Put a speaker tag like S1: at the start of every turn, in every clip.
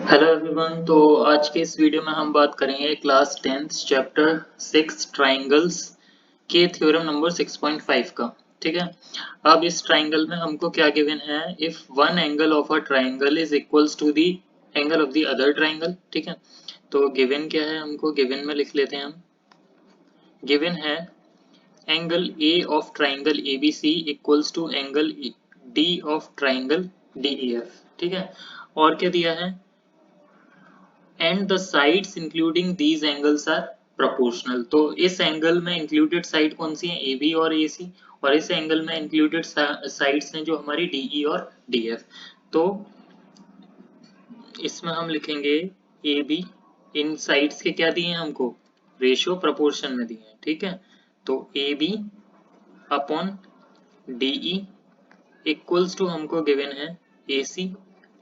S1: Hello everyone. तो आज के इस वीडियो में हम बात करेंगे क्लास 10th चैप्टर 6 ट्राइंगल्स के थ्योरम नंबर 6.5 का। ठीक है। अब इस ट्राइंगल में हमको क्या गिवन है, if one angle of a triangle is equals to the angle of the other triangle. ठीक है। तो गिवन क्या है, हमको गिवन में लिख लेते हैं हम। गिवन है angle A of triangle ABC equals to angle D of triangle DEF। ठीक है। और क्या दिया है, and the sides including these angles are proportional. तो इस एंगल में इंक्लूडेड साइड कौन सी है, AB और AC, और इस एंगल में इंक्लूडेड साइड्स हैं जो हमारी DE और DF। तो इसमें हम लिखेंगे AB, इन साइड्स के क्या दिए हैं हमको, रेशियो प्रोपोर्शन में दिए हैं। ठीक है। तो AB upon DE equals to हमको गिवन है AC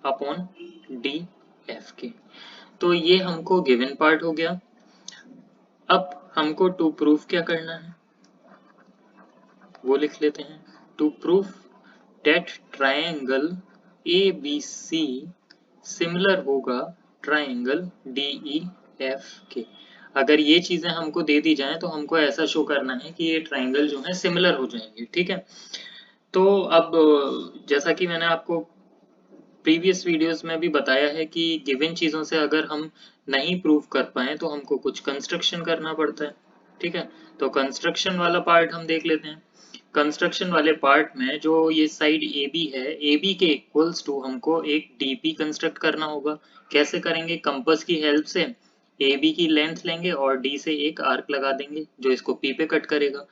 S1: अपॉन DF के। तो ये हमको गिवन पार्ट हो गया। अब हमको टू प्रूफ क्या करना है वो लिख लेते हैं। To proof that triangle ABC similar होगा ट्राइंगल DEF के। अगर ये चीजें हमको दे दी जाएं तो हमको ऐसा शो करना है कि ये ट्राइंगल जो है सिमिलर हो जाएंगे। ठीक है। तो अब जैसा कि मैंने आपको प्रीवियस वीडियोस में भी बताया है कि गिवन चीजों से अगर हम नहीं प्रूव कर पाए तो हमको कुछ कंस्ट्रक्शन करना पड़ता है। ठीक है। तो कंस्ट्रक्शन वाला पार्ट हम देख लेते हैं। कंस्ट्रक्शन वाले पार्ट में जो ये साइड AB है, AB के इक्वल्स टू हमको एक DP कंस्ट्रक्ट करना होगा। कैसे करेंगे, कंपास की हेल्प से AB की लेंथ लेंगे और D से एक आर्क लगा देंगे जो इसको P पे कट करेगा।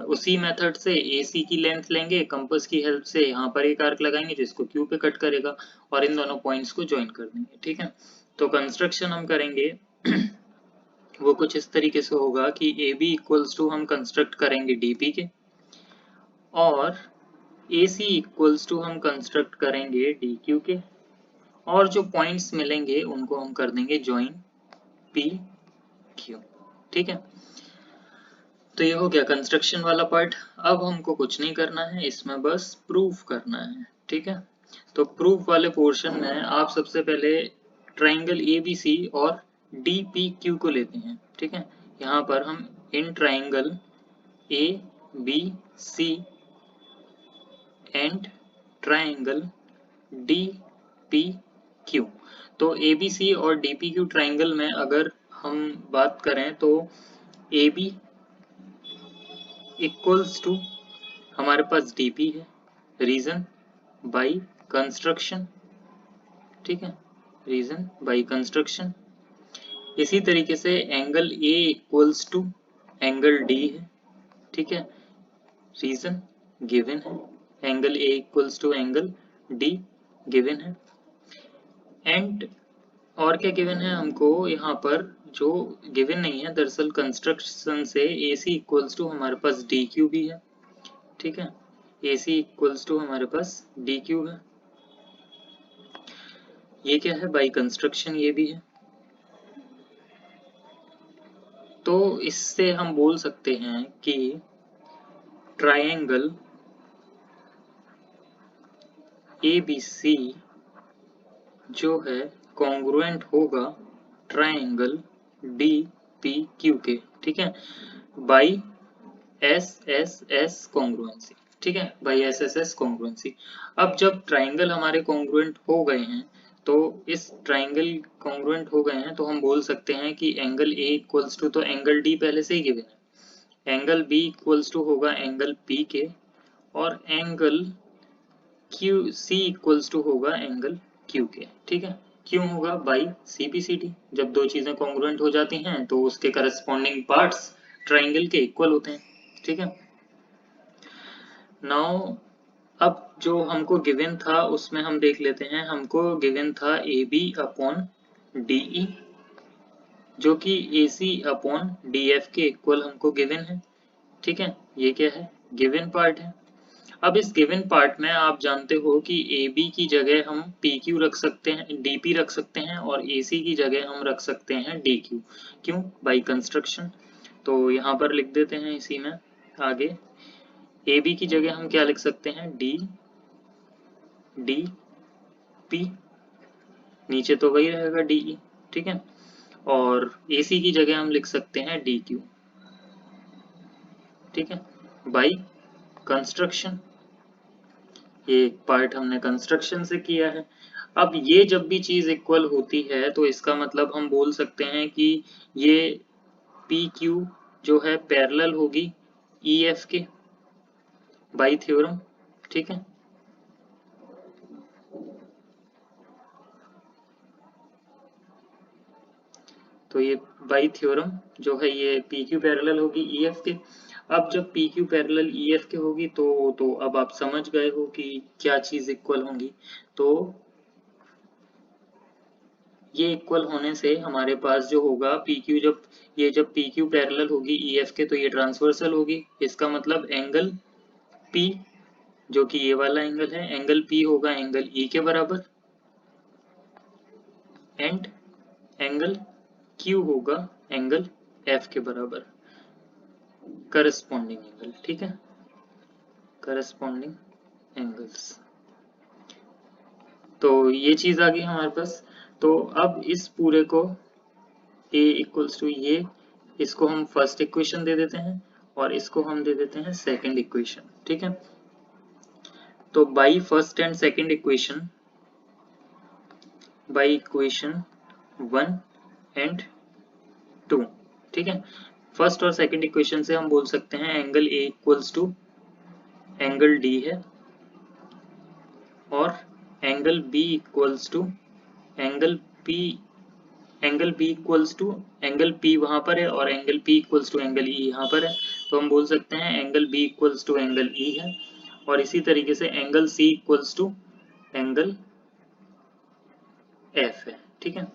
S1: उसी मेथड से AC की लेंथ लेंगे, कंपास की हेल्प से यहाँ पर एक आर्क लगाएंगे जिसको Q पे कट करेगा और इन दोनों पॉइंट्स को ज्वाइन कर देंगे। ठीक है। तो कंस्ट्रक्शन हम करेंगे वो कुछ इस तरीके से होगा कि AB इक्वल्स टू हम कंस्ट्रक्ट करेंगे DP के, और AC इक्वल्स टू हम कंस्ट्रक्ट करेंगे DQ के, और जो पॉइंट्स मिलेंगे उनको हम कर देंगे ज्वाइन PQ। ठीक है। तो ये हो गया कंस्ट्रक्शन वाला पार्ट। अब हमको कुछ नहीं करना है, इसमें बस प्रूफ करना है। ठीक है। तो प्रूफ वाले पोर्शन में आप सबसे पहले ट्राइंगल ABC और DPQ को लेते हैं। ठीक है। यहाँ पर हम in triangle ABC and triangle DPQ, तो ABC और DPQ ट्राइंगल में अगर हम बात करें तो AB इक्वल्स टू हमारे पास DP है, रीजन बाई कंस्ट्रक्शन। ठीक है। Reason by construction. इसी तरीके से angle A equals to angle D है। ठीक है। रीजन गिवन है, angle A equals to angle D given है। एंड और क्या गिवन है हमको, यहाँ पर जो गिवन नहीं है दरअसल कंस्ट्रक्शन से AC इक्वल्स टू हमारे पास DQ भी है। ठीक है। AC इक्वल्स टू हमारे पास DQ है। ये क्या है, बाई कंस्ट्रक्शन ये भी है। तो इससे हम बोल सकते हैं कि ट्रायंगल ABC जो है कॉन्ग्रुएंट होगा ट्रायंगल DPQ के। ठीक है। By SSS congruency. ठीक है, बाई SSS कॉन्ग्रुएंसी। अब जब ट्राइंगल हमारे कॉन्ग्रुएंट हो गए हैं, तो इस ट्राइंगल कॉन्ग्रुएंट हो गए हैं तो हम बोल सकते हैं कि एंगल A इक्वल्स टू, तो एंगल D पहले से ही गिवन है, एंगल B इक्वल्स टू होगा एंगल P के, और एंगल C इक्वल्स टू होगा एंगल Q के। ठीक है। क्यों होगा, बाई CPCD। जब दो चीजें कॉन्ग्रुएंट हो जाती हैं तो उसके करस्पॉन्डिंग पार्ट्स ट्राइंगल के इक्वल होते हैं। ठीक है। नाउ अब जो हमको गिवन था उसमें हम देख लेते हैं। हमको गिवन था AB अपॉन DE जो कि AC अपॉन DF के इक्वल हमको गिवन है। ठीक है। ये क्या है, गिवन पार्ट है। अब इस गिवन पार्ट में आप जानते हो कि AB की जगह हम PQ रख सकते हैं, DP रख सकते हैं, और AC की जगह हम रख सकते हैं DQ। क्यों, बाई कंस्ट्रक्शन। तो यहाँ पर लिख देते हैं इसी में आगे, AB की जगह हम क्या लिख सकते हैं, D, P, नीचे तो वही रहेगा DE, ठीक है। और AC की जगह हम लिख सकते हैं DQ, ठीक है, बाई कंस्ट्रक्शन। ये पार्ट हमने कंस्ट्रक्शन से किया है। अब ये जब भी चीज इक्वल होती है तो इसका मतलब हम बोल सकते हैं कि ये PQ जो है पैरेलल होगी EF के बाई थ्योरम, ठीक है। तो ये बाई थ्योरम जो है ये PQ पैरेलल होगी EF के। अब जब PQ पैरेलल EF के होगी तो अब आप समझ गए हो कि क्या चीज इक्वल होंगी। तो ये इक्वल होने से हमारे पास जो होगा PQ, जब PQ पैरेलल होगी EF के तो ये ट्रांसवर्सल होगी। इसका मतलब एंगल P जो कि ये वाला एंगल है, एंगल P होगा एंगल E के बराबर, एंड एंगल Q होगा एंगल F के बराबर, करस्पॉन्डिंग एंगल, ठीक है, करस्पॉन्डिंग एंगल्स। तो ये चीज आ गई हमारे पास। तो अब इस पूरे को A इक्वल्स टू ये, इसको हम फर्स्ट इक्वेशन दे देते हैं और इसको हम दे देते हैं सेकंड इक्वेशन, ठीक है। तो by first and second equation, by equation 1 and 2, ठीक है। फर्स्ट और सेकंड इक्वेशन से हम बोल सकते हैं angle A equals to angle D है और angle B equals to angle P, angle B equals to angle P वहां पर है और angle P equals to angle E यहाँ पर है। तो हम बोल सकते हैं angle B equals to angle E है और इसी तरीके से angle C equals to angle F है, ठीक है।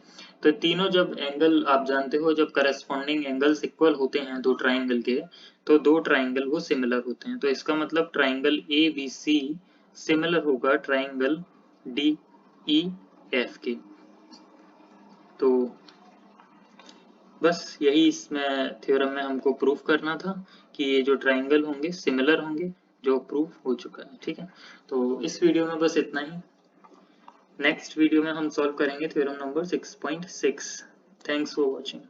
S1: तो तीनों जब एंगल आप जानते हो जब करस्पॉन्डिंग एंगल्स इक्वल होते हैं दो ट्राइंगल के, तो दो ट्राइंगल वो सिमिलर होते हैं। तो इसका मतलब ट्राइंगल ABC सिमिलर होगा ट्राइंगल DEF के। तो बस यही इसमें थ्योरम में हमको प्रूफ करना था कि ये जो ट्राइंगल होंगे सिमिलर होंगे, जो प्रूफ हो चुका है, ठीक है। तो इस वीडियो में बस इतना ही। नेक्स्ट वीडियो में हम सॉल्व करेंगे theorem number 6.6। Thanks for watching.